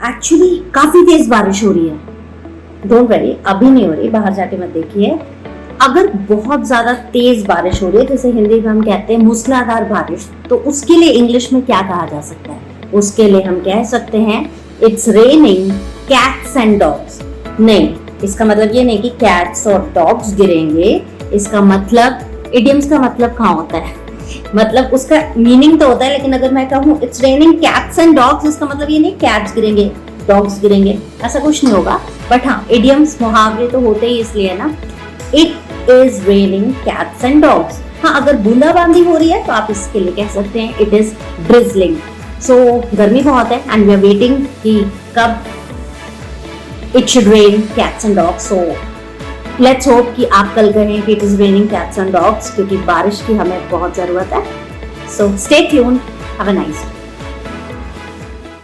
Actually काफी तेज बारिश हो रही है। डोंट वरी, अभी नहीं हो रही, बाहर जाके मत देखिए। अगर बहुत ज्यादा तेज बारिश हो रही है, जैसे हिंदी में हम कहते हैं मूसलाधार बारिश, तो उसके लिए इंग्लिश में क्या कहा जा सकता है? उसके लिए हम कह सकते हैं it's raining cats and dogs. नहीं, इसका मतलब ये नहीं कि कैट्स और डॉग्स गिरेंगे। इसका मतलब, इडियम्स का मतलब कहाँ होता है? मतलब उसका मीनिंग तो होता है, लेकिन अगर मैं कहूँ it's raining cats and dogs, इसका मतलब ये नहीं कैट्स गिरेंगे डॉग्स गिरेंगे, ऐसा कुछ नहीं होगा। बट हाँ, इडियम्स मुहावरे तो होते ही इसलिए ना। It is raining cats and dogs. हाँ, अगर बूंदाबांदी हो रही है तो आप इसके लिए कह सकते हैं इट इज ड्रिजलिंग। सो गर्मी बहुत है एंड वी आर वेटिंग कि कब it should rain cats and dogs. So let's hope कि आप कल कहें कि it is raining cats and dogs, क्योंकि बारिश की हमें बहुत जरूरत है। So stay tuned, have a nice day.